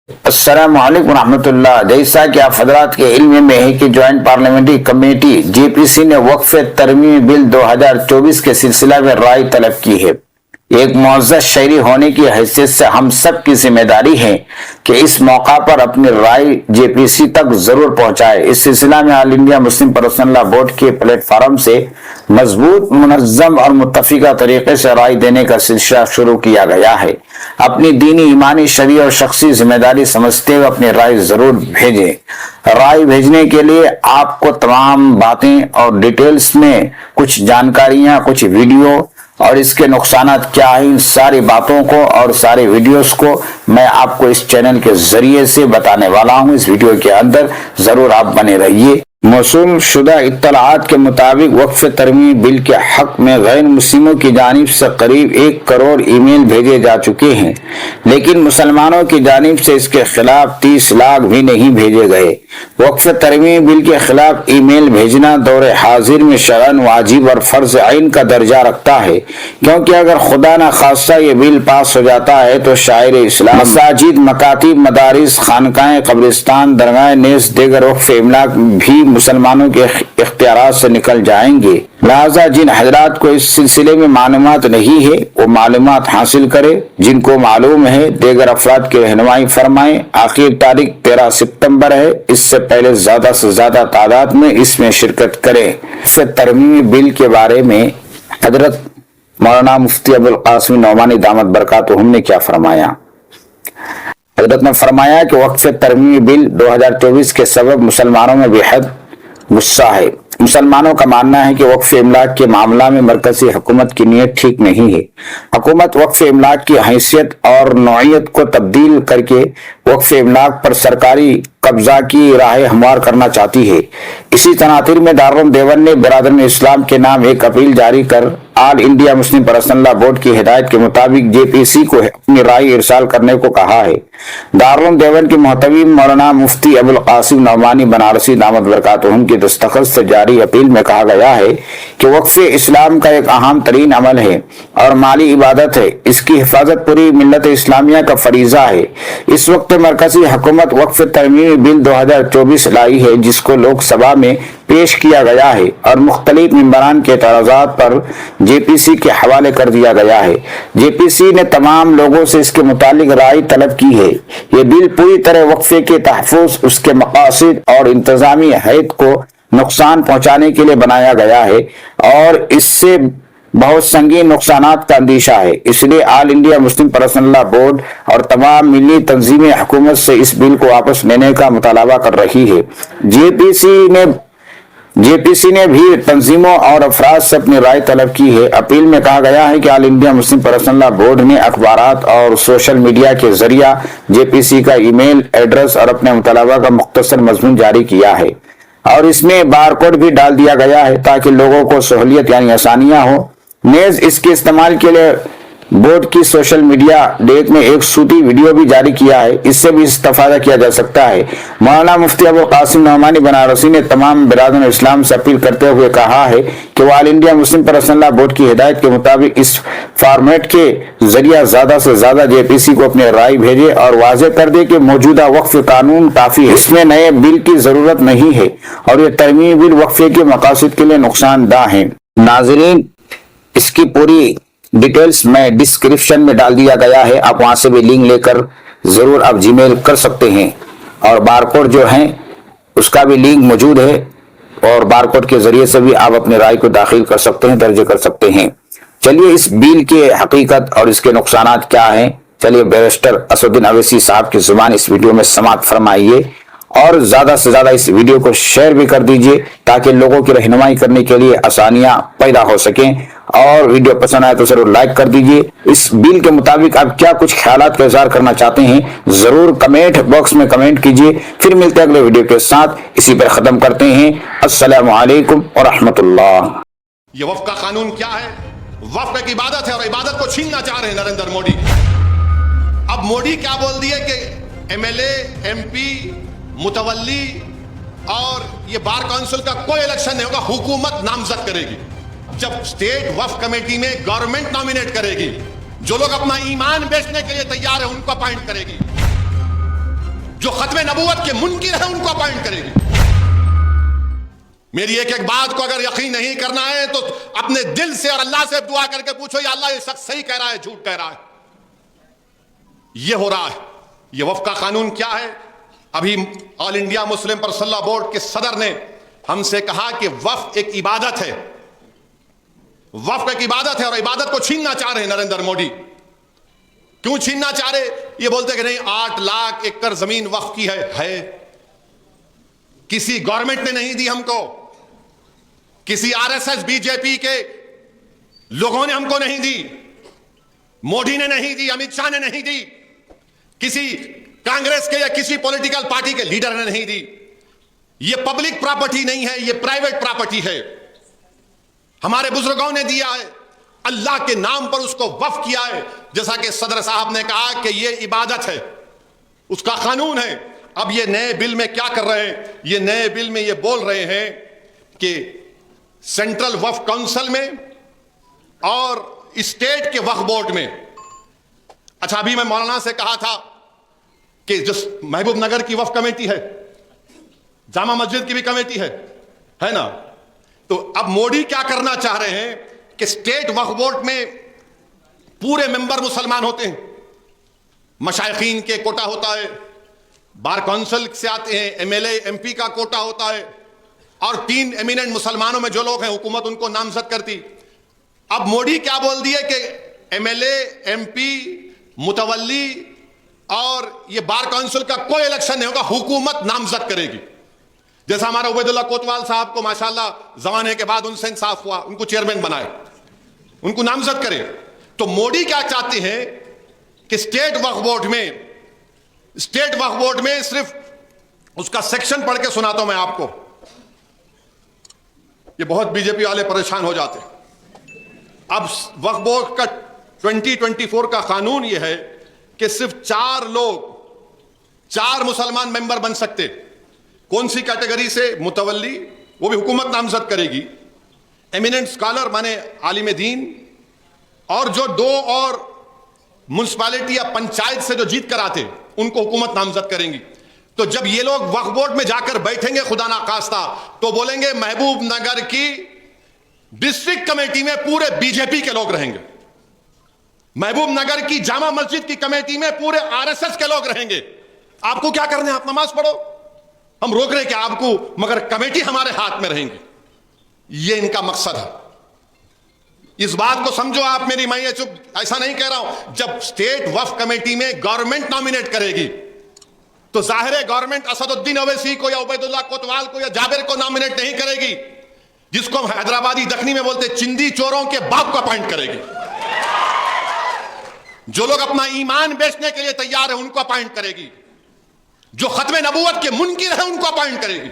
السلام علیکم ورحمۃ اللہ۔ جیسا کہ آپ حضرات کے علم میں ہے کہ جوائنٹ پارلیمنٹری کمیٹی جے پی سی نے وقف ترمیمی بل 2024 کے سلسلہ میں رائے طلب کی ہے۔ ایک معزز شہری ہونے کی حیثیت سے ہم سب کی ذمہ داری ہے کہ اس موقع پر اپنی رائے جے پی سی تک ضرور پہنچائے۔ اس سلسلہ میں آل انڈیا مسلم پرسنل لا بورڈ کے پلیٹ فارم سے مضبوط، منظم اور متفقہ طریقے سے رائے دینے کا سلسلہ شروع کیا گیا ہے۔ اپنی دینی، ایمانی، شرعی اور شخصی ذمہ داری سمجھتے ہوئے اپنی رائے ضرور بھیجیں۔ رائے بھیجنے کے لیے آپ کو تمام باتیں اور ڈیٹیلز میں کچھ جانکاریاں، کچھ ویڈیو اور اس کے نقصانات کیا ہیں، ان ساری باتوں کو اور سارے ویڈیوز کو میں آپ کو اس چینل کے ذریعے سے بتانے والا ہوں۔ اس ویڈیو کے اندر ضرور آپ بنے رہیے۔ موصول شدہ اطلاعات کے مطابق وقف ترمیمی بل کے حق میں غیر مسلموں کی جانب سے قریب 1 کروڑ ای میل بھیجے جا چکے ہیں، لیکن مسلمانوں کی جانب سے اس کے خلاف 30 لاکھ بھی نہیں بھیجے گئے۔ وقف ترمیمی بل کے خلاف ای میل بھیجنا دور حاضر میں شرعاً واجب اور فرض عین کا درجہ رکھتا ہے، کیونکہ اگر خدا نخواستہ یہ بل پاس ہو جاتا ہے تو شاعر اسلام، مساجد، مکاتب، مدارس، خانقاہیں، قبرستان، درگاہیں نیز دیگر وقف املاک بھی مسلمانوں کے اختیارات سے نکل جائیں گے۔ لہذا جن حضرات کو اس سلسلے میں معلومات نہیں ہے وہ معلومات حاصل کرے، جن کو معلوم ہے دیگر افراد کی رہنمائی فرمائیں۔ آخر تاریخ 13 ستمبر ہے، اس سے پہلے زیادہ سے زیادہ تعداد میں اس میں شرکت کریں۔ اس ترمیمی بل کے بارے میں حضرت مولانا مفتی ابوالقاسم نعمانی دامت برکاتہم نے کیا فرمایا؟ حضرت نے فرمایا کہ وقف ترمیمی بل 2024 کے سبب مسلمانوں میں بےحد غصہ ہے۔ مسلمانوں کا ماننا ہے کہ وقف املاک کے معاملہ میں مرکزی حکومت کی نیت ٹھیک نہیں ہے۔ حکومت وقف املاک کی حیثیت اور نوعیت کو تبدیل کر کے وقف املاک پر سرکاری قبضہ کی راہ ہموار کرنا چاہتی ہے۔ اسی تناظر میں دارالعلوم دیوبند نے برادران اسلام کے نام ایک اپیل جاری کر آل انڈیا مسلم پرسنل لا بورڈ کی ہدایت کے مطابق جے پی سی کو اپنی رائے ارسال کرنے کو کہا ہے۔ دارالعلوم دیوبند کے محتمم مولانا مفتی ابوالقاسم نعمانی بنارسی دامت برکاتہم کی دستخط سے جاری اپیل میں کہا گیا ہے کہ وقف اسلام کا ایک اہم ترین عمل ہے اور مالی عبادت ہے۔ اس کی حفاظت پوری ملت اسلامیہ کا فریضہ ہے۔ اس وقت مرکزی حکومت وقف ترمیمی بل 2024 لائی ہے، جس کو لوک سبھا میں پیش کیا گیا ہے اور مختلف ممبران کے اعتراضات پر جے پی سی کے حوالے کر دیا گیا ہے۔ جے پی سی نے تمام لوگوں سے اس کے متعلق رائے طلب کی ہے۔ یہ بل پوری طرح وقفے کے تحفظ، اس کے مقاصد اور انتظامی ہیئت کو نقصان پہنچانے کے لیے بنایا گیا ہے اور اس سے بہت سنگین نقصانات کا اندیشہ ہے۔ اس لیے آل انڈیا مسلم پرسنل لا بورڈ اور تمام ملی تنظیمیں حکومت سے اس بل کو واپس لینے کا مطالبہ کر رہی ہے۔ جے پی سی نے بھی تنظیموں اور افراد سے اپنی رائے طلب کی ہے۔ اپیل میں کہا گیا ہے کہ آل انڈیا مسلم پرسنل لا بورڈ نے اخبارات اور سوشل میڈیا کے ذریعہ جے پی سی کا ای میل ایڈریس اور اپنے مطالبہ کا مختصر مضمون جاری کیا ہے اور اس میں بار کوڈ بھی ڈال دیا گیا ہے تاکہ لوگوں کو سہولیت یعنی آسانیاں ہو۔ نیز اس کے استعمال کے لیے بورڈ کی سوشل میڈیا ڈیک میں ایک صوتی ویڈیو بھی جاری کیا ہے، اس سے بھی استفادہ کیا جا سکتا ہے۔ مولانا مفتی ابوالقاسم نعمانی بنارسی نے تمام برادران اسلام سے اپیل کرتے ہوئے کہا ہے کہ وہ آل انڈیا مسلم پرسنل لا بورڈ کی ہدایت کے مطابق اس فارمیٹ کے ذریعہ زیادہ سے زیادہ جے پی سی کو اپنی رائے بھیجے اور واضح کر دے کہ موجودہ وقف قانون کافی ہے، اس میں نئے بل کی ضرورت نہیں ہے اور یہ ترمیمی بل وقفے کے مقاصد کے لیے نقصان دہ ہے۔ ناظرین، اس کی پوری ڈیٹیلز میں ڈسکرپشن میں ڈال دیا گیا ہے، آپ وہاں سے بھی لنک لے کر ضرور آپ جی میل کر سکتے ہیں اور بارکوڈ جو ہیں اس کا بھی لنک موجود ہے اور بارکوڈ کے ذریعے سے بھی آپ اپنے رائے کو داخل کر سکتے ہیں، درج کر سکتے ہیں۔ چلیے اس بل کے حقیقت اور اس کے نقصانات کیا ہیں، چلیے بیرسٹر اسدالدین اویسی صاحب کی زبان اس ویڈیو میں سماعت فرمائیے اور زیادہ سے زیادہ اس ویڈیو کو شیئر بھی کر دیجئے تاکہ لوگوں کی رہنمائی کرنے کے لیے آسانیاں پیدا ہو سکیں، اور ویڈیو پسند آئے تو ضرور لائک کر دیجئے۔ اس بل کے مطابق آپ کیا کچھ خیالات کا اظہار کرنا چاہتے ہیں ضرور کمنٹ باکس میں کمنٹ کیجئے۔ پھر ملتے ہیں اگلے ویڈیو کے ساتھ، اسی پر ختم کرتے ہیں۔ السلام علیکم ورحمۃ اللہ۔ یہ وقف کا قانون کیا ہے؟ وقف ایک عبادت ہے اور عبادت کو چھیننا چاہ رہے ہیں نریندر مودی۔ اب مودی کیا بول دیے کہ M L A, M P, متولی اور یہ بار کونسل کا کوئی الیکشن نہیں ہوگا، حکومت نامزد کرے گی۔ جب اسٹیٹ وقف کمیٹی میں گورنمنٹ نامینیٹ کرے گی، جو لوگ اپنا ایمان بیچنے کے لیے تیار ہیں ان کو اپائنٹ کرے گی۔ جو ختم نبوت کے منکر ہیں ان کو اپائنٹ کرے گی. میری ایک بات کو اگر یقین نہیں کرنا ہے تو اپنے دل سے اور اللہ سے دعا کر کے پوچھو یا اللہ یہ شخص صحیح کہہ رہا ہے جھوٹ کہہ رہا ہے. یہ ہو رہا ہے. یہ وفق کا قانون کیا ہے؟ ابھی آل انڈیا مسلم پرسنل بورڈ کے صدر نے ہم سے کہا کہ وقف ایک عبادت ہے. وقف ایک عبادت ہے اور عبادت کو چھیننا چاہ رہے ہیں نریندر موڈی. کیوں چھیننا چاہ رہے؟ یہ بولتے کہ نہیں 8 لاکھ ایکڑ زمین وقف کی ہے. کسی گورنمنٹ نے نہیں دی ہم کو, کسی R S S B J P کے لوگوں نے ہم کو نہیں دی, موڈی نے نہیں دی, امت شاہ نے نہیں دی, کسی کانگریس کے یا کسی پولیٹیکل پارٹی کے لیڈر نے نہیں دی. یہ پبلک پراپرٹی نہیں ہے, یہ پرائیویٹ پراپرٹی ہے. ہمارے بزرگوں نے دیا ہے, اللہ کے نام پر اس کو وقف کیا ہے. جیسا کہ صدر صاحب نے کہا کہ یہ عبادت ہے, اس کا قانون ہے. اب یہ نئے بل میں کیا کر رہے ہیں؟ یہ نئے بل میں یہ بول رہے ہیں کہ سینٹرل وقف کونسل میں اور اسٹیٹ کے وقف بورڈ میں. اچھا, ابھی میں مولانا سے کہا تھا کہ جو محبوب نگر کی وقف کمیٹی ہے, جامع مسجد کی بھی کمیٹی ہے نا, تو اب موڈی کیا کرنا چاہ رہے ہیں کہ اسٹیٹ وقف بورڈ میں پورے ممبر مسلمان ہوتے ہیں, مشائخین کے کوٹا ہوتا ہے, بار کونسل سے آتے ہیں, M L A M P کا کوٹا ہوتا ہے, اور 3 ایمیننٹ مسلمانوں میں جو لوگ ہیں حکومت ان کو نامزد کرتی. اب موڈی کیا بول دیے کہ M L A M P متولی اور یہ بار کونسل کا کوئی الیکشن نہیں ہوگا, حکومت نامزد کرے گی. جیسا ہمارا عبید اللہ کوتوال صاحب کو ماشاءاللہ زمانے کے بعد ان سے انصاف ہوا, ان کو چیئرمین بنائے, ان کو نامزد کرے. تو موڈی کیا چاہتے ہیں کہ اسٹیٹ وقف بورڈ میں صرف اس کا سیکشن پڑھ کے سناتا ہوں میں آپ کو, یہ بہت بی جے پی والے پریشان ہو جاتے ہیں. اب وقف بورڈ کا 2024 کا قانون یہ ہے کہ صرف 4 مسلمان ممبر بن سکتے. کون سی کیٹیگری سے؟ متولی, وہ بھی حکومت نامزد کرے گی, ایمیننٹ اسکالر مانے عالم دین, اور جو 2 اور منسپالٹی یا پنچایت سے جو جیت کر آتے ان کو حکومت نامزد کریں گی. تو جب یہ لوگ وقف بورڈ میں جا کر بیٹھیں گے خدا نخواستہ تو بولیں گے محبوب نگر کی ڈسٹرکٹ کمیٹی میں پورے بی جے پی کے لوگ رہیں گے, محبوب نگر کی جامع مسجد کی کمیٹی میں پورے آر ایس ایس کے لوگ رہیں گے. آپ کو کیا کرنا ہے؟ آپ نماز پڑھو, ہم روک رہے کہ آپ کو, مگر کمیٹی ہمارے ہاتھ میں رہیں گی. یہ ان کا مقصد ہے. اس بات کو سمجھو آپ میری, میں یہ ایسا نہیں کہہ رہا ہوں. جب اسٹیٹ وقف کمیٹی میں گورنمنٹ نامینیٹ کرے گی تو ظاہر ہے گورنمنٹ اسد الدین اویسی کو یا عبید اللہ کوتوال کو یا جابر کو نامینیٹ نہیں کرے گی, جس کو ہم حیدرآبادی دکنی میں بولتے چندی چوروں کے باپ کو اپائنٹ کرے گی. جو لوگ اپنا ایمان بیچنے کے لیے تیار ہیں ان کو اپائنٹ کرے گی. جو ختم نبوت کے منکر ہیں ان کو اپائنٹ کرے گی.